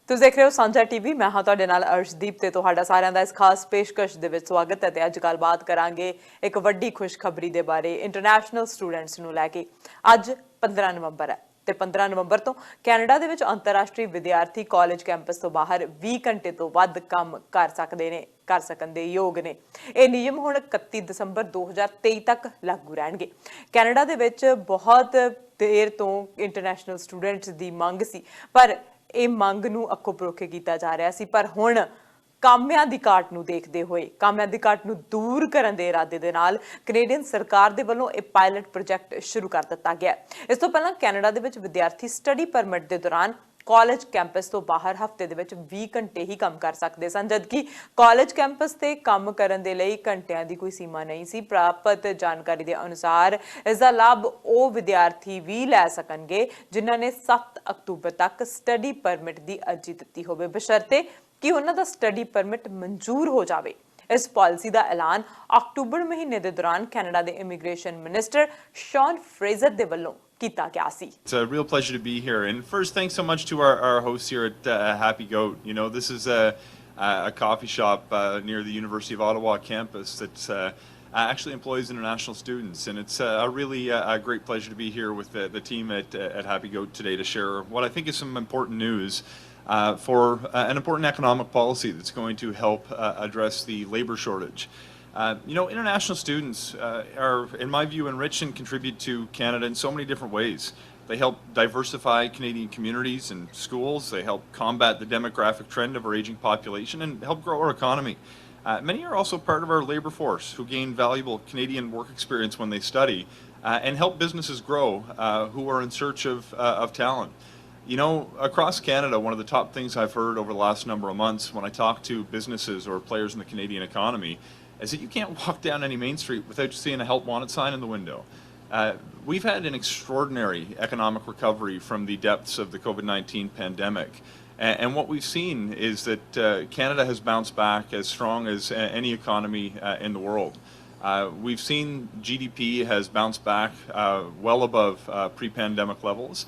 ਤੁਸੀਂ ਦੇਖ ਰਹੇ ਹੋ ਸਾਂਝਾ ਟੀਵੀ। मैं हाँ ਤੁਹਾਡੇ ਨਾਲ ਅਰਸ਼ਦੀਪ ਤੇ ਤੁਹਾਡਾ ਸਾਰਿਆਂ ਦਾ ਇਸ ਖਾਸ ਪੇਸ਼ਕਸ਼ ਦੇ ਵਿੱਚ ਸਵਾਗਤ ਹੈ। ਤੇ ਅੱਜ ਗੱਲਬਾਤ ਕਰਾਂਗੇ ਇੱਕ ਵੱਡੀ ਖੁਸ਼ਖਬਰੀ ਦੇ ਬਾਰੇ ਇੰਟਰਨੈਸ਼ਨਲ ਸਟੂਡੈਂਟਸ ਨੂੰ ਲੈ ਕੇ। ਅੱਜ 15 ਨਵੰਬਰ ਹੈ ਤੇ 15 ਨਵੰਬਰ ਤੋਂ ਕੈਨੇਡਾ ਦੇ ਵਿੱਚ ਅੰਤਰਰਾਸ਼ਟਰੀ ਵਿਦਿਆਰਥੀ ਕਾਲਜ ਕੈਂਪਸ ਤੋਂ ਬਾਹਰ 20 ਘੰਟੇ ਤੋਂ ਵੱਧ ਕੰਮ ਕਰ ਸਕਣ ਦੇ ਯੋਗ ਨੇ। ਇਹ ਨਿਯਮ ਹੁਣ 31 ਦਸੰਬਰ 2023 ਤੱਕ ਲਾਗੂ ਰਹਿਣਗੇ। ਕੈਨੇਡਾ ਦੇ ਵਿੱਚ ਬਹੁਤ ਦੇਰ ਤੋਂ ਇੰਟਰਨੈਸ਼ਨਲ ਸਟੂਡੈਂਟਸ ਦੀ ਮੰਗ ਸੀ, ਪਰ ਇਹ ਮੰਗ ਨੂੰ ਅੱਖੋਂ ਪਰੋਖੇ ਕੀਤਾ ਜਾ ਰਿਹਾ ਸੀ। ਪਰ ਹੁਣ ਕਾਮਿਆਂ ਦੀ ਘਾਟ ਨੂੰ ਦੇਖਦੇ ਹੋਏ, ਕਾਮਿਆਂ ਦੀ ਘਾਟ ਨੂੰ ਦੂਰ ਕਰਨ ਦੇ ਇਰਾਦੇ ਦੇ ਨਾਲ ਕੈਨੇਡੀਅਨ ਸਰਕਾਰ ਦੇ ਵੱਲੋਂ ਇਹ ਪਾਇਲਟ ਪ੍ਰੋਜੈਕਟ ਸ਼ੁਰੂ ਕਰ ਦਿੱਤਾ ਗਿਆ। ਇਸ ਤੋਂ ਪਹਿਲਾਂ ਕੈਨੇਡਾ ਦੇ ਵਿੱਚ ਵਿਦਿਆਰਥੀ ਸਟੱਡੀ ਪਰਮਿਟ ਦੇ ਦੌਰਾਨ ਕਾਲਜ ਕੈਂਪਸ ਤੋਂ ਬਾਹਰ ਹਫ਼ਤੇ ਦੇ ਵਿੱਚ 20 ਘੰਟੇ ਹੀ ਕੰਮ ਕਰ ਸਕਦੇ ਸਨ, ਜਦਕਿ ਕਾਲਜ ਕੈਂਪਸ ਤੇ ਕੰਮ ਕਰਨ ਦੇ ਲਈ ਘੰਟਿਆਂ ਦੀ ਕੋਈ ਸੀਮਾ ਨਹੀਂ ਸੀ। ਪ੍ਰਾਪਤ ਜਾਣਕਾਰੀ ਦੇ ਅਨੁਸਾਰ ਇਸ ਦਾ ਲਾਭ ਉਹ ਵਿਦਿਆਰਥੀ ਵੀ ਲੈ ਸਕਣਗੇ ਜਿਨ੍ਹਾਂ ਨੇ 7 ਅਕਤੂਬਰ ਤੱਕ ਸਟੱਡੀ ਪਰਮਿਟ ਦੀ ਅਰਜ਼ੀ ਦਿੱਤੀ ਹੋਵੇ, ਬਸ਼ਰਤੇ ਕਿ ਉਹਨਾਂ ਦਾ ਸਟੱਡੀ ਪਰਮਿਟ ਮਨਜ਼ੂਰ ਹੋ ਜਾਵੇ। इस पॉलिसी का ऐलान अक्टूबर महीने के दौरान कैनेडा के इमीग्रेशन मिनिस्टर शॉन फ्रेजर के वल्लों किया गया सी। It's a real pleasure to be here, and first thanks so much to our hosts here at Happy Goat. You know, this is a coffee shop near the University of Ottawa campus that actually employs international students, and it's a really a great pleasure to be here with the team at Happy Goat today to share what I think is some important news for an important economic policy that's going to help address the labor shortage. You know, international students are, in my view, enrich and contribute to Canada in so many different ways. They help diversify Canadian communities and schools. They help combat the demographic trend of our aging population and help grow our economy. Many are also part of our labor force who gain valuable Canadian work experience when they study and help businesses grow who are in search of talent. You know, across Canada, one of the top things I've heard over the last number of months when I talk to businesses or players in the Canadian economy is that you can't walk down any main street without seeing a help wanted sign in the window. We've had an extraordinary economic recovery from the depths of the COVID-19 pandemic. And what we've seen is that Canada has bounced back as strong as any economy in the world. We've seen GDP has bounced back well above pre-pandemic levels.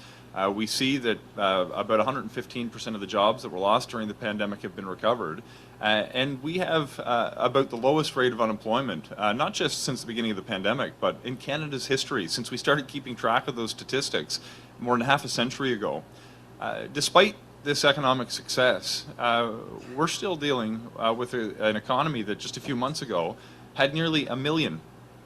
We see that about 115% of the jobs that were lost during the pandemic have been recovered. And we have about the lowest rate of unemployment, not just since the beginning of the pandemic, but in Canada's history, since we started keeping track of those statistics more than half a century ago. Despite this economic success, we're still dealing with an economy that just a few months ago had nearly 1 million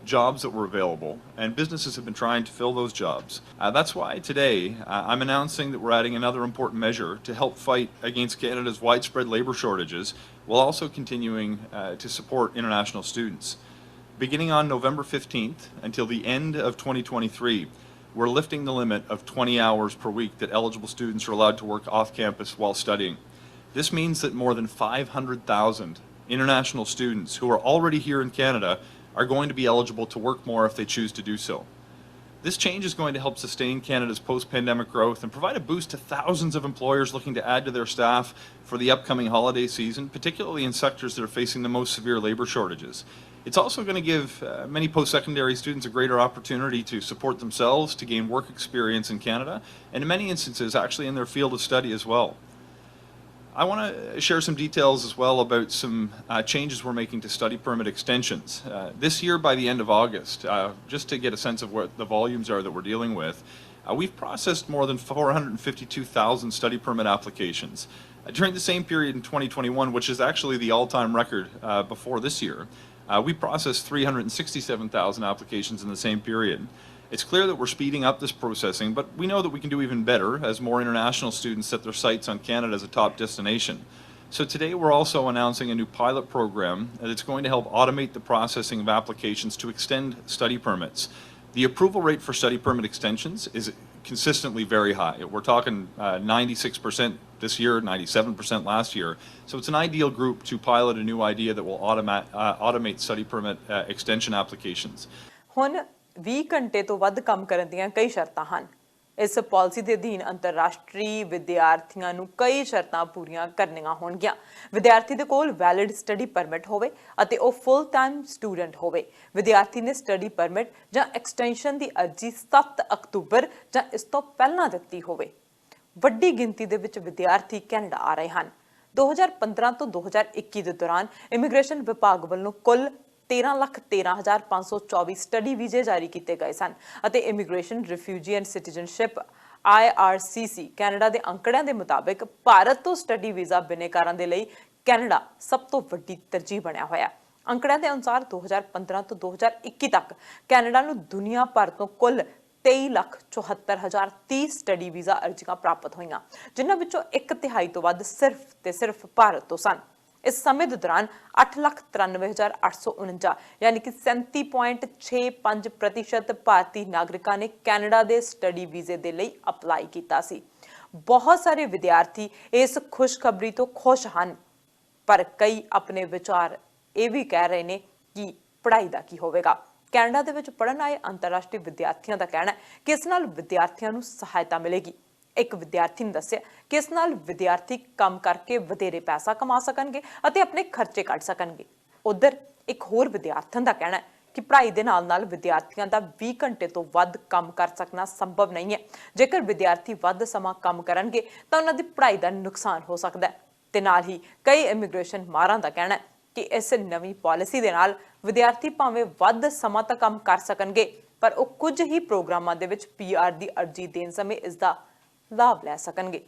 jobs that were available, and businesses have been trying to fill those jobs. That's why today I'm announcing that we're adding another important measure to help fight against Canada's widespread labour shortages, while also continuing to support international students. Beginning on November 15th until the end of 2023, we're lifting the limit of 20 hours per week that eligible students are allowed to work off campus while studying. This means that more than 500,000 international students who are already here in Canada are going to be eligible to work more if they choose to do so. This change is going to help sustain Canada's post-pandemic growth and provide a boost to thousands of employers looking to add to their staff for the upcoming holiday season, particularly in sectors that are facing the most severe labour shortages. It's also going to give many post-secondary students a greater opportunity to support themselves, to gain work experience in Canada, and in many instances actually in their field of study as well. I want to share some details as well about some changes we're making to study permit extensions. This year, by the end of August, just to get a sense of what the volumes are that we're dealing with, we've processed more than 452,000 study permit applications. During the same period in 2021, which is actually the all-time record before this year, we processed 367,000 applications in the same period. It's clear that we're speeding up this processing, but we know that we can do even better as more international students set their sights on Canada as a top destination. So today we're also announcing a new pilot program that's going to help automate the processing of applications to extend study permits. The approval rate for study permit extensions is consistently very high. We're talking 96% this year, 97% last year. So it's an ideal group to pilot a new idea that will automate study permit extension applications. 20 ਘੰਟੇ ਤੋਂ ਵੱਧ ਕੰਮ ਕਰਨ ਦੀਆਂ ਕਈ ਸ਼ਰਤਾਂ ਹਨ। ਇਸ ਪਾਲਿਸੀ ਦੇ ਅਧੀਨ ਅੰਤਰਰਾਸ਼ਟਰੀ ਵਿਦਿਆਰਥੀਆਂ ਨੂੰ ਕਈ ਸ਼ਰਤਾਂ ਪੂਰੀਆਂ ਕਰਨੀਆਂ ਹੋਣਗੀਆਂ। ਵਿਦਿਆਰਥੀ ਦੇ ਕੋਲ ਵੈਲਿਡ ਸਟੱਡੀ ਪਰਮਿਟ ਹੋਵੇ ਅਤੇ ਉਹ ਫੁੱਲ ਟਾਈਮ ਸਟੂਡੈਂਟ ਹੋਵੇ। ਵਿਦਿਆਰਥੀ ਨੇ ਸਟੱਡੀ ਪਰਮਿਟ ਜਾਂ ਐਕਸਟੈਂਸ਼ਨ ਦੀ ਅਰਜ਼ੀ 7 ਅਕਤੂਬਰ ਜਾਂ ਇਸ ਤੋਂ ਪਹਿਲਾਂ ਦਿੱਤੀ ਹੋਵੇ। ਵੱਡੀ ਗਿਣਤੀ ਦੇ ਵਿੱਚ ਵਿਦਿਆਰਥੀ ਕੈਨੇਡਾ ਆ ਰਹੇ ਹਨ। 2015 ਤੋਂ 2021 ਦੇ ਦੌਰਾਨ ਇਮੀਗ੍ਰੇਸ਼ਨ ਵਿਭਾਗ ਵੱਲੋਂ ਕੁੱਲ 13,13,524 ਸਟੱਡੀ ਵੀਜ਼ੇ ਜਾਰੀ ਕੀਤੇ ਗਏ ਸਨ ਅਤੇ immigration, refugee and citizenship IRCC Canada ਦੇ ਅੰਕੜਿਆਂ ਦੇ ਮੁਤਾਬਿਕ ਭਾਰਤ ਤੋਂ ਸਟੱਡੀ ਵੀਜ਼ਾ ਬਿਨੇਕਾਰਾਂ ਦੇ ਲਈ ਕੈਨੇਡਾ ਸਭ ਤੋਂ ਵੱਡੀ ਤਰਜੀਹ ਬਣਿਆ ਹੋਇਆ। ਅੰਕੜਿਆਂ ਦੇ ਅਨੁਸਾਰ 2015 ਤੋਂ 2021 ਤੱਕ ਕੈਨੇਡਾ ਨੂੰ ਦੁਨੀਆ ਭਰ ਤੋਂ ਕੁੱਲ 23,74,030 ਸਟੱਡੀ ਵੀਜ਼ਾ ਅਰਜ਼ੀਆਂ ਪ੍ਰਾਪਤ ਹੋਈਆਂ, ਜਿਨ੍ਹਾਂ ਵਿੱਚੋਂ 1/3 ਤੋਂ ਵੱਧ ਸਿਰਫ ਤੇ ਸਿਰਫ ਭਾਰਤ ਤੋਂ ਸਨ। ਇਸ ਸਮੇਂ ਦੇ ਦੌਰਾਨ 8,93,849 ਯਾਨੀ ਕਿ 37.65% ਭਾਰਤੀ ਨਾਗਰਿਕਾਂ ਨੇ ਕੈਨੇਡਾ ਦੇ ਸਟੱਡੀ ਵੀਜ਼ੇ ਦੇ ਲਈ ਅਪਲਾਈ ਕੀਤਾ ਸੀ। ਬਹੁਤ ਸਾਰੇ ਵਿਦਿਆਰਥੀ ਇਸ ਖੁਸ਼ਖਬਰੀ ਤੋਂ ਖੁਸ਼ ਹਨ, ਪਰ ਕਈ ਆਪਣੇ ਵਿਚਾਰ ਇਹ ਵੀ ਕਹਿ ਰਹੇ ਨੇ ਕਿ ਪੜ੍ਹਾਈ ਦਾ ਕੀ ਹੋਵੇਗਾ। ਕੈਨੇਡਾ ਦੇ ਵਿੱਚ ਪੜ੍ਹਨ ਆਏ ਅੰਤਰਰਾਸ਼ਟਰੀ ਵਿਦਿਆਰਥੀਆਂ ਦਾ ਕਹਿਣਾ ਹੈ ਕਿ ਇਸ ਨਾਲ ਵਿਦਿਆਰਥੀਆਂ ਨੂੰ ਸਹਾਇਤਾ ਮਿਲੇਗੀ। ਇੱਕ ਵਿਦਿਆਰਥੀ ਨੇ ਦੱਸਿਆ ਕਿ ਇਸ ਨਾਲ ਵਿਦਿਆਰਥੀ ਕੰਮ ਕਰਕੇ ਵਧੇਰੇ ਪੈਸਾ ਕਮਾ ਸਕਣਗੇ ਅਤੇ ਆਪਣੇ ਖਰਚੇ ਕੱਢ ਸਕਣਗੇ। ਉਧਰ ਇੱਕ ਹੋਰ ਵਿਦਿਆਰਥਣ ਦਾ ਕਹਿਣਾ ਹੈ ਕਿ ਪੜ੍ਹਾਈ ਦੇ ਨਾਲ-ਨਾਲ ਵਿਦਿਆਰਥੀਆਂ ਦਾ 20 ਘੰਟੇ ਤੋਂ ਵੱਧ ਕੰਮ ਕਰ ਸਕਣਾ ਸੰਭਵ ਨਹੀਂ ਹੈ। ਜੇਕਰ ਵਿਦਿਆਰਥੀ ਵੱਧ ਸਮਾਂ ਕੰਮ ਕਰਨਗੇ ਤਾਂ ਉਹਨਾਂ ਦੀ ਪੜ੍ਹਾਈ ਦਾ ਨੁਕਸਾਨ ਹੋ ਸਕਦਾ ਹੈ। ਤੇ ਨਾਲ ਹੀ ਕਈ ਇਮੀਗ੍ਰੇਸ਼ਨ ਮਾਹਰਾਂ ਦਾ ਕਹਿਣਾ ਹੈ ਕਿ ਇਸ ਨਵੀਂ ਪਾਲਿਸੀ ਦੇ ਨਾਲ ਵਿਦਿਆਰਥੀ ਭਾਵੇਂ ਵੱਧ ਸਮਾਂ ਤੱਕ ਕੰਮ ਕਰ ਸਕਣਗੇ, ਪਰ ਉਹ ਕੁਝ ਹੀ ਪ੍ਰੋਗਰਾਮਾਂ ਦੇ ਵਿੱਚ PR ਦੀ ਅਰਜ਼ੀ ਦੇਣ ਸਮੇਂ ਇਸ ਦਾ ਲਾਭ ਲੈ ਸਕਣਗੇ।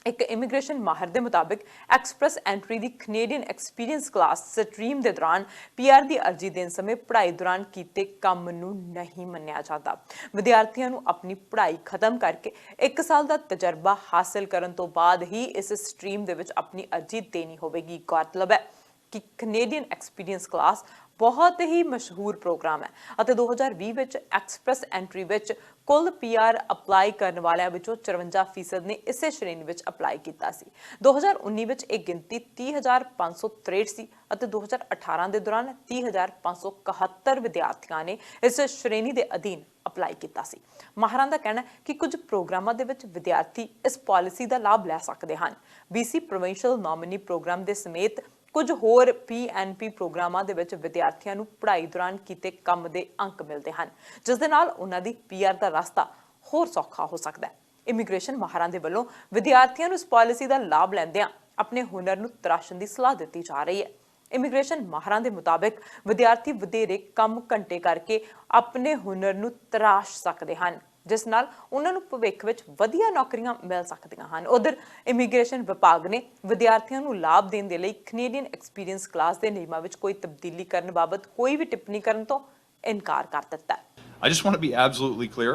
ਇੱਕ ਇਮੀਗ੍ਰੇਸ਼ਨ ਮਾਹਰ ਦੇ ਮੁਤਾਬਿਕ ਐਕਸਪ੍ਰੈਸ ਐਂਟਰੀ ਦੀ ਕੈਨੇਡੀਅਨ ਐਕਸਪੀਰੀਅੰਸ ਕਲਾਸ ਸਟਰੀਮ ਦੇ ਦੌਰਾਨ PR ਦੀ ਅਰਜ਼ੀ ਦੇਣ ਸਮੇਂ ਪੜ੍ਹਾਈ ਦੌਰਾਨ ਕੀਤੇ ਕੰਮ ਨੂੰ ਨਹੀਂ ਮੰਨਿਆ ਜਾਂਦਾ। ਵਿਦਿਆਰਥੀਆਂ ਨੂੰ ਆਪਣੀ ਪੜ੍ਹਾਈ ਖਤਮ ਕਰਕੇ 1 ਸਾਲ ਦਾ ਤਜਰਬਾ ਹਾਸਲ ਕਰਨ ਤੋਂ ਬਾਅਦ ਹੀ ਇਸ ਸਟਰੀਮ ਦੇ ਵਿੱਚ ਆਪਣੀ ਅਰਜ਼ੀ ਦੇਣੀ ਹੋਵੇਗੀ। ਗੌਰਤਲਬ ਹੈ ਕਿ ਕੈਨੇਡੀਅਨ ਐਕਸਪੀਰੀਅੰਸ ਕਲਾਸ ਬਹੁਤ ਹੀ ਮਸ਼ਹੂਰ ਪ੍ਰੋਗਰਾਮ ਹੈ ਅਤੇ 2020 ਵਿੱਚ ਐਕਸਪ੍ਰੈਸ ਐਂਟਰੀ ਵਿੱਚ ਕੁੱਲ PR ਅਪਲਾਈ ਕਰਨ ਵਾਲਿਆਂ ਵਿੱਚੋਂ 54% ਨੇ ਇਸੇ ਸ਼੍ਰੇਣੀ ਵਿੱਚ ਅਪਲਾਈ ਕੀਤਾ ਸੀ। 2019 ਵਿੱਚ ਇਹ ਗਿਣਤੀ 30,563 ਸੀ ਅਤੇ 2018 ਦੇ ਦੌਰਾਨ 30,571 ਵਿਦਿਆਰਥੀਆਂ ਨੇ ਇਸ ਸ਼੍ਰੇਣੀ ਦੇ ਅਧੀਨ ਅਪਲਾਈ ਕੀਤਾ ਸੀ। ਮਾਹਰਾਂ ਦਾ ਕਹਿਣਾ ਹੈ ਕਿ ਕੁਝ ਪ੍ਰੋਗਰਾਮਾਂ ਦੇ ਵਿੱਚ ਵਿਦਿਆਰਥੀ ਇਸ ਪਾਲਿਸੀ ਦਾ ਲਾਭ ਲੈ ਸਕਦੇ ਹਨ। BC ਪ੍ਰੋਵਿੰਸ਼ੀਅਲ ਨੋਮੀਨੀ ਪ੍ਰੋਗਰਾਮ ਦੇ ਸਮੇਤ ਕੁਝ ਹੋਰ PNP ਪ੍ਰੋਗਰਾਮਾਂ ਦੇ ਵਿੱਚ ਵਿਦਿਆਰਥੀਆਂ ਨੂੰ ਪੜ੍ਹਾਈ ਦੌਰਾਨ ਕੀਤੇ ਕੰਮ ਦੇ ਅੰਕ ਮਿਲਦੇ ਹਨ, ਜਿਸ ਦੇ ਨਾਲ ਉਹਨਾਂ ਦੀ PR ਦਾ ਰਸਤਾ ਹੋਰ ਸੌਖਾ ਹੋ ਸਕਦਾ ਹੈ। ਇਮੀਗ੍ਰੇਸ਼ਨ ਮਾਹਰਾਂ ਦੇ ਵੱਲੋਂ ਵਿਦਿਆਰਥੀਆਂ ਨੂੰ ਇਸ ਪਾਲਿਸੀ ਦਾ ਲਾਭ ਲੈਂਦਿਆਂ ਆਪਣੇ ਹੁਨਰ ਨੂੰ ਤਰਾਸ਼ਣ ਦੀ ਸਲਾਹ ਦਿੱਤੀ ਜਾ ਰਹੀ ਹੈ। ਇਮੀਗ੍ਰੇਸ਼ਨ ਮਾਹਰਾਂ ਦੇ ਮੁਤਾਬਿਕ ਵਿਦਿਆਰਥੀ ਵਧੇਰੇ ਕੰਮ ਘੰਟੇ ਕਰਕੇ ਆਪਣੇ ਹੁਨਰ ਨੂੰ ਤਰਾਸ਼ ਸਕਦੇ ਹਨ, ਜਿਸ ਨਾਲ ਉਹਨਾਂ ਨੂੰ ਭਵਿੱਖ ਵਿੱਚ ਵਧੀਆ ਨੌਕਰੀਆਂ ਮਿਲ ਸਕਦੀਆਂ ਹਨ। ਉਧਰ ਇਮੀਗ੍ਰੇਸ਼ਨ ਵਿਭਾਗ ਨੇ ਵਿਦਿਆਰਥੀਆਂ ਨੂੰ ਲਾਭ ਦੇਣ ਦੇ ਲਈ ਕੈਨੇਡੀਅਨ ਐਕਸਪੀਰੀਅੰਸ ਕਲਾਸ ਦੇ ਨਿਯਮਾਂ ਵਿੱਚ ਕੋਈ ਤਬਦੀਲੀ ਕਰਨ ਬਾਬਤ ਕੋਈ ਵੀ ਟਿੱਪਣੀ ਕਰਨ ਤੋਂ ਇਨਕਾਰ ਕਰ ਦਿੱਤਾ ਹੈ। I just want to be absolutely clear.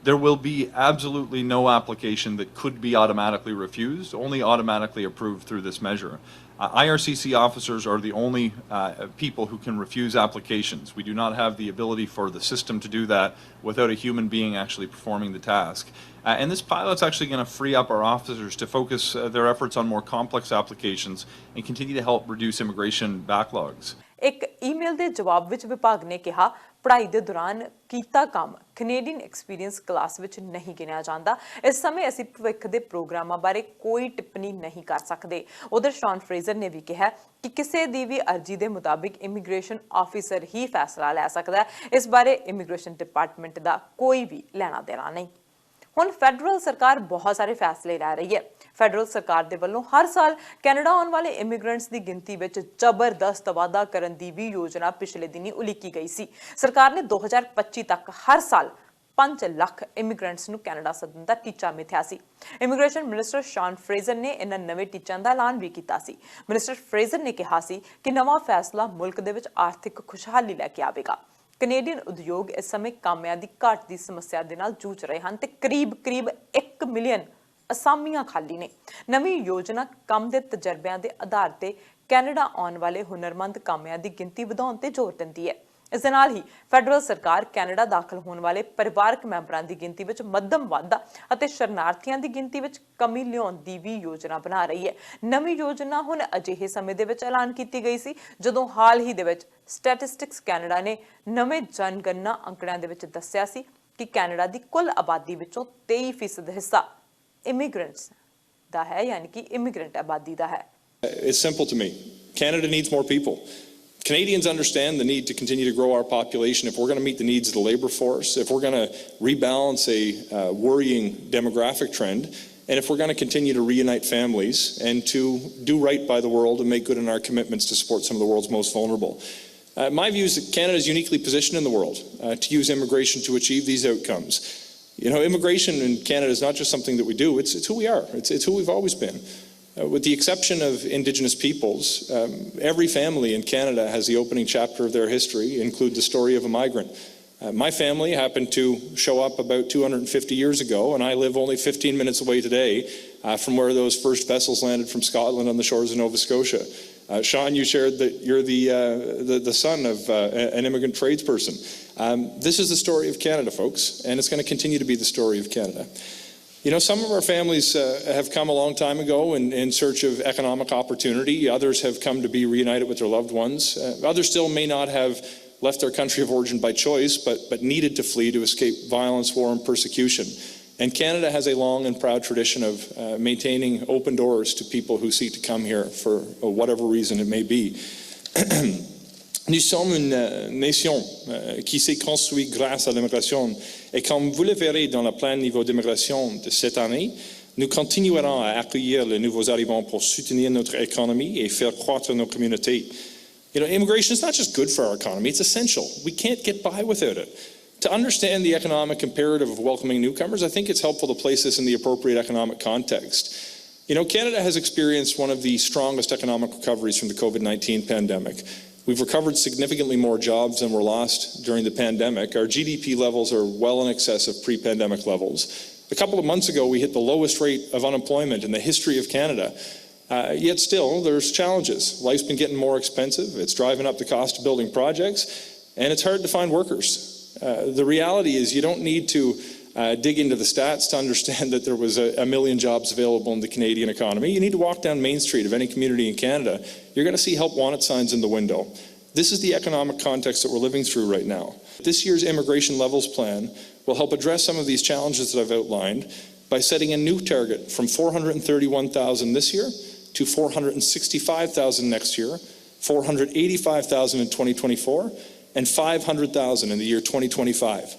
There will be absolutely no application that could be automatically refused, only automatically approved through this measure. IRCC officers are the only people who can refuse applications. We do not have the ability for the system to do that without a human being actually performing the task. And this pilot's actually going to free up our officers to focus their efforts on more complex applications and continue to help reduce immigration backlogs. ਇੱਕ email ਦੇ ਜਵਾਬ ਵਿੱਚ ਵਿਭਾਗ ਨੇ ਕਿਹਾ, ਪੜ੍ਹਾਈ ਦੇ ਦੌਰਾਨ ਕੀਤਾ ਕੰਮ ਕੈਨੇਡੀਅਨ ਐਕਸਪੀਰੀਅੰਸ ਕਲਾਸ ਵਿੱਚ ਨਹੀਂ ਗਿਣਿਆ ਜਾਂਦਾ। ਇਸ ਸਮੇਂ ਅਸੀਂ ਭਵਿੱਖ ਦੇ ਪ੍ਰੋਗਰਾਮਾਂ ਬਾਰੇ ਕੋਈ ਟਿੱਪਣੀ ਨਹੀਂ ਕਰ ਸਕਦੇ। ਉਧਰ ਸ਼ੌਨ ਫਰੇਜ਼ਰ ਨੇ ਵੀ ਕਿਹਾ ਕਿ ਕਿਸੇ ਦੀ ਵੀ ਅਰਜ਼ੀ ਦੇ ਮੁਤਾਬਿਕ ਇਮੀਗ੍ਰੇਸ਼ਨ ਆਫੀਸਰ ਹੀ ਫੈਸਲਾ ਲੈ ਸਕਦਾ ਹੈ। ਇਸ ਬਾਰੇ ਇਮੀਗ੍ਰੇਸ਼ਨ ਡਿਪਾਰਟਮੈਂਟ ਦਾ ਕੋਈ ਵੀ ਲੈਣਾ ਦੇਣਾ ਨਹੀਂ। ਹੁਣ ਫੈਡਰਲ ਸਰਕਾਰ ਬਹੁਤ ਸਾਰੇ ਫੈਸਲੇ ਲੈ ਰਹੀ ਹੈ। ਫੈਡਰਲ ਸਰਕਾਰ ਦੇ ਵੱਲੋਂ ਹਰ ਸਾਲ ਕੈਨੇਡਾ ਆਉਣ ਵਾਲੇ ਇਮੀਗ੍ਰੈਂਟਸ ਦੀ ਗਿਣਤੀ ਵਿੱਚ ਜ਼ਬਰਦਸਤ ਵਾਧਾ ਕਰਨ ਦੀ ਵੀ ਯੋਜਨਾ ਪਿਛਲੇ ਦਿਨੀ ਉਲੀਕੀ ਗਈ ਸੀ। ਸਰਕਾਰ ਨੇ 2025 ਤੱਕ ਹਰ ਸਾਲ 5 ਲੱਖ ਇਮੀਗ੍ਰੈਂਟਸ ਨੂੰ ਕੈਨੇਡਾ ਸੱਦਣ ਦਾ ਟੀਚਾ ਮਿਥਿਆ ਸੀ। ਇਮੀਗ੍ਰੇਸ਼ਨ ਮਿਨਿਸਟਰ ਸ਼ੌਨ ਫਰੇਜ਼ਰ ਨੇ ਇਹਨਾਂ ਨਵੇਂ ਟੀਚਿਆਂ ਦਾ ਐਲਾਨ ਵੀ ਕੀਤਾ ਸੀ। ਮਿਨਿਸਟਰ ਫਰੇਜ਼ਰ ਨੇ ਕਿਹਾ ਸੀ ਕਿ ਨਵਾਂ ਫੈਸਲਾ ਮੁਲਕ ਦੇ ਵਿੱਚ ਆਰਥਿਕ ਖੁਸ਼ਹਾਲੀ ਲੈ ਕੇ ਆਵੇਗਾ। ਕੈਨੇਡੀਅਨ ਉਦਯੋਗ ਇਸ ਸਮੇਂ ਕਾਮਿਆਂ ਦੀ ਘਾਟ ਦੀ ਸਮੱਸਿਆ ਦੇ ਨਾਲ ਜੂਝ ਰਹੇ ਹਨ ਤੇ ਕਰੀਬ 1 ਮਿਲੀਅਨ ਅਸਾਮੀਆਂ ਖਾਲੀ ਨੇ। ਨਵੀਂ ਯੋਜਨਾ ਕੰਮ ਦੇ ਤਜਰਬਿਆਂ ਦੇ ਆਧਾਰ ਤੇ ਕੈਨੇਡਾ ਆਉਣ ਵਾਲੇ ਹੁਨਰਮੰਦ ਕਾਮਿਆਂ ਦੀ ਗਿਣਤੀ ਵਧਾਉਣ ਤੇ ਜ਼ੋਰ ਦਿੰਦੀ ਹੈ। ਇਸ ਦੇ ਨਾਲ ਹੀ ਫੈਡਰਲ ਸਰਕਾਰ ਕੈਨੇਡਾ ਦਾਖਲ ਹੋਣ ਵਾਲੇ ਪਰਿਵਾਰਕ ਮੈਂਬਰਾਂ ਦੀ ਗਿਣਤੀ ਵਿੱਚ ਮੱਧਮ ਵਾਧਾ ਅਤੇ ਸ਼ਰਨਾਰਥੀਆਂ ਦੀ ਗਿਣਤੀ ਵਿੱਚ ਕਮੀ ਲਿਆਉਣ ਦੀ ਵੀ ਯੋਜਨਾ ਬਣਾ ਰਹੀ ਹੈ। ਨਵੀਂ ਯੋਜਨਾ ਹੁਣ ਅਜਿਹੇ ਸਮੇਂ ਦੇ ਵਿੱਚ ਐਲਾਨ ਕੀਤੀ ਗਈ ਸੀ ਜਦੋਂ ਹਾਲ ਹੀ ਦੇ ਵਿੱਚ ਸਟੈਟਿਸਟਿਕਸ ਕੈਨੇਡਾ ਨੇ ਨਵੇਂ ਜਨਗਣਨਾ ਅੰਕੜਿਆਂ ਦੇ ਵਿੱਚ ਦੱਸਿਆ ਸੀ ਕਿ ਕੈਨੇਡਾ ਦੀ ਕੁੱਲ ਆਬਾਦੀ ਵਿੱਚੋਂ 23% ਹਿੱਸਾ ਇਮੀਗ੍ਰੈਂਟਸ ਦਾ ਹੈ, ਯਾਨੀ ਕਿ ਇਮੀਗ੍ਰੈਂਟ ਆਬਾਦੀ ਦਾ ਹੈ। It's simple to me. Canada needs more people. Canadians understand the need to continue to grow our population if we're going to meet the needs of the labour force, if we're going to rebalance a worrying demographic trend. and if we're going to continue to reunite families and to do right by the world and make good on our commitments to support some of the world's most vulnerable. My view is that Canada is uniquely positioned in the world to use immigration to achieve these outcomes. You know, immigration in Canada is not just something that we do, it's who we are, it's who we've always been. With the exception of Indigenous peoples, every family in Canada has the opening chapter of their history include the story of a migrant. My family happened to show up about 250 years ago, and I live only 15 minutes away today from where those first vessels landed from Scotland on the shores of Nova Scotia. Sean, you shared that you're the son of an immigrant tradesperson. This is the story of Canada, folks, and it's going to continue to be the story of Canada. You know, some of our families have come a long time ago in search of economic opportunity. Others have come to be reunited with their loved ones. Others still may not have left their country of origin by choice, but needed to flee to escape violence, war, and persecution. And Canada has a long and proud tradition of maintaining open doors to people who seek to come here for whatever reason it may be. Nous sommes une nation qui s'est construite grâce à l'immigration. Et comme vous le verrez dans le plein niveau d'immigration de cette année, nous continuerons à accueillir les nouveaux arrivants pour soutenir notre économie et faire croître nos communautés. You know, immigration is not just good for our economy, it's essential. We can't get by without it. To understand the economic imperative of welcoming newcomers, I think it's helpful to place this in the appropriate economic context. You know, Canada has experienced one of the strongest economic recoveries from the COVID-19 pandemic. We've recovered significantly more jobs than were lost during the pandemic. Our GDP levels are well in excess of pre-pandemic levels. A couple of months ago, we hit the lowest rate of unemployment in the history of Canada. Yet still, there's challenges. Life's been getting more expensive. It's driving up the cost of building projects, and it's hard to find workers. The reality is you don't need to dig into the stats to understand that there was a million jobs available in the Canadian economy. You need to walk down Main Street of any community in Canada. You're going to see help wanted signs in the window. This is the economic context that we're living through right now. This year's immigration levels plan will help address some of these challenges that I've outlined by setting a new target from 431,000 this year to 465,000 next year, 485,000 in 2024, and 500,000 in the year 2025.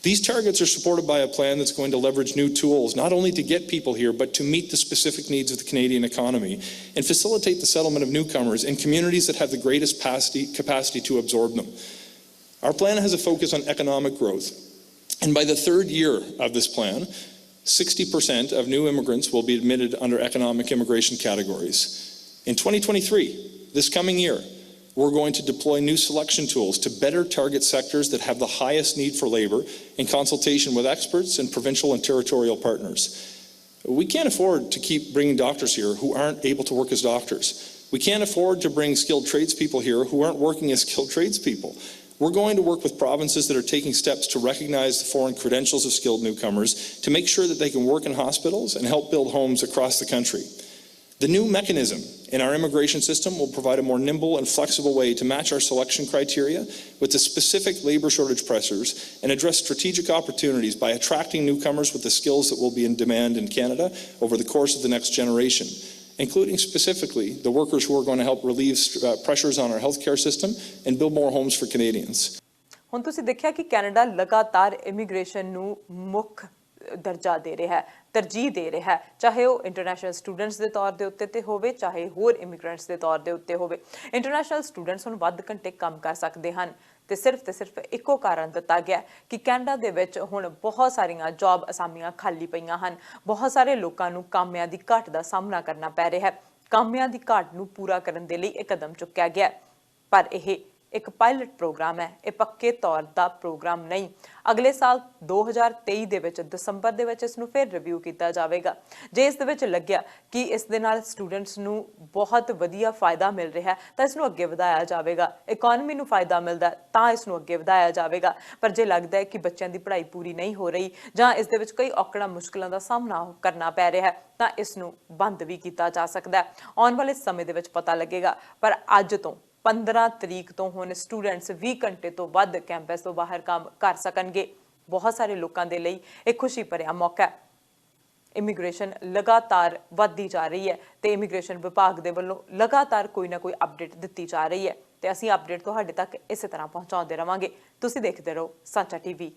These targets are supported by a plan that's going to leverage new tools, not only to get people here, but to meet the specific needs of the Canadian economy and facilitate the settlement of newcomers in communities that have the greatest capacity to absorb them. Our plan has a focus on economic growth, and by the third year of this plan, 60% of new immigrants will be admitted under economic immigration categories. In 2023, this coming year, we're going to deploy new selection tools to better target sectors that have the highest need for labor in consultation with experts and provincial and territorial partners. We can't afford to keep bringing doctors here who aren't able to work as doctors. We can't afford to bring skilled tradespeople here who aren't working as skilled tradespeople. We're going to work with provinces that are taking steps to recognize the foreign credentials of skilled newcomers to make sure that they can work in hospitals and help build homes across the country. The new mechanism in our immigration system will provide a more nimble and flexible way to match our selection criteria with the specific labor shortage pressures and address strategic opportunities by attracting newcomers with the skills that will be in demand in Canada over the course of the next generation, including specifically the workers who are going to help relieve pressures on our healthcare system and build more homes for Canadians. ਹੁਣ ਤੁਸੀਂ ਦੇਖਿਆ ਕਿ Canada ਲਗਾਤਾਰ immigration ਨੂੰ ਮੁੱਖ ਦਰਜਾ ਦੇ ਰਿਹਾ ਹੈ, ਤਰਜੀਹ ਦੇ ਰਿਹਾ ਹੈ, ਚਾਹੇ ਉਹ ਇੰਟਰਨੈਸ਼ਨਲ ਸਟੂਡੈਂਟਸ ਦੇ ਤੌਰ ਦੇ ਉੱਤੇ ਤੇ ਹੋਵੇ, ਚਾਹੇ ਹੋਰ ਇਮੀਗ੍ਰੈਂਟਸ ਦੇ ਤੌਰ ਦੇ ਉੱਤੇ ਹੋਵੇ। ਇੰਟਰਨੈਸ਼ਨਲ ਸਟੂਡੈਂਟਸ ਹੁਣ ਵੱਧ ਘੰਟੇ ਕੰਮ ਕਰ ਸਕਦੇ ਹਨ ਤੇ ਸਿਰਫ ਇੱਕੋ ਕਾਰਨ ਦਿੱਤਾ ਗਿਆ ਕਿ ਕੈਨੇਡਾ ਦੇ ਵਿੱਚ ਹੁਣ ਬਹੁਤ ਸਾਰੀਆਂ ਜੌਬ ਅਸਾਮੀਆਂ ਖਾਲੀ ਪਈਆਂ ਹਨ। ਬਹੁਤ ਸਾਰੇ ਲੋਕਾਂ ਨੂੰ ਕਾਮਿਆਂ ਦੀ ਘਾਟ ਦਾ ਸਾਹਮਣਾ ਕਰਨਾ ਪੈ ਰਿਹਾ ਹੈ। ਕਾਮਿਆਂ ਦੀ ਘਾਟ ਨੂੰ ਪੂਰਾ ਕਰਨ ਦੇ ਲਈ ਇਹ ਕਦਮ ਚੁੱਕਿਆ ਗਿਆ, ਪਰ ਇਹ एक पायलट प्रोग्राम है, ये पक्के तौर का प्रोग्राम नहीं। अगले साल 2023 ਦੇ ਵਿੱਚ ਦਸੰਬਰ ਦੇ ਵਿੱਚ ਇਸ ਨੂੰ ਫਿਰ ਰਿਵਿਊ ਕੀਤਾ ਜਾਵੇਗਾ। ਜੇ ਇਸ ਦੇ ਵਿੱਚ ਲੱਗਿਆ ਕਿ ਇਸ ਦੇ ਨਾਲ ਸਟੂਡੈਂਟਸ ਨੂੰ ਬਹੁਤ ਵਧੀਆ ਫਾਇਦਾ ਮਿਲ ਰਿਹਾ ਤਾਂ ਇਸ ਨੂੰ ਅੱਗੇ ਵਧਾਇਆ ਜਾਵੇਗਾ। ਇਕਨੋਮੀ ਨੂੰ ਫਾਇਦਾ ਮਿਲਦਾ ਤਾਂ ਇਸ ਨੂੰ ਅੱਗੇ ਵਧਾਇਆ ਜਾਵੇਗਾ। ਪਰ ਜੇ ਲੱਗਦਾ ਹੈ ਕਿ ਬੱਚਿਆਂ ਦੀ ਪੜ੍ਹਾਈ ਪੂਰੀ ਨਹੀਂ ਹੋ ਰਹੀ ਜਾਂ ਇਸ ਦੇ ਵਿੱਚ ਕਈ ਔਕੜਾਂ ਮੁਸ਼ਕਲਾਂ ਦਾ ਸਾਹਮਣਾ ਕਰਨਾ ਪੈ ਰਿਹਾ ਤਾਂ ਇਸ ਨੂੰ ਬੰਦ ਵੀ ਕੀਤਾ ਜਾ ਸਕਦਾ ਹੈ। ਆਉਣ ਵਾਲੇ ਸਮੇਂ ਦੇ ਵਿੱਚ ਪਤਾ ਲੱਗੇਗਾ, ਪਰ ਅੱਜ ਤੋਂ 15 ਤਰੀਕ ਤੋਂ ਹੁਣ ਸਟੂਡੈਂਟਸ 20 ਘੰਟੇ ਤੋਂ ਵੱਧ ਕੈਂਪਸ ਤੋਂ ਬਾਹਰ ਕੰਮ ਕਰ ਸਕਣਗੇ। ਬਹੁਤ ਸਾਰੇ ਲੋਕਾਂ ਦੇ ਲਈ ਇਹ ਖੁਸ਼ੀ ਭਰਿਆ ਮੌਕਾ ਹੈ। ਇਮੀਗ੍ਰੇਸ਼ਨ ਲਗਾਤਾਰ ਵੱਧਦੀ ਜਾ ਰਹੀ ਹੈ ਤੇ ਇਮੀਗ੍ਰੇਸ਼ਨ ਵਿਭਾਗ ਦੇ ਵੱਲੋਂ ਲਗਾਤਾਰ ਕੋਈ ਨਾ ਕੋਈ ਅਪਡੇਟ ਦਿੱਤੀ ਜਾ ਰਹੀ ਹੈ ਤੇ ਅਸੀਂ ਅਪਡੇਟ ਤੁਹਾਡੇ ਤੱਕ ਇਸੇ ਤਰ੍ਹਾਂ ਪਹੁੰਚਾਉਂਦੇ ਰਵਾਂਗੇ। ਤੁਸੀਂ ਦੇਖਦੇ ਰਹੋ ਸਾਂਝਾ ਟੀਵੀ।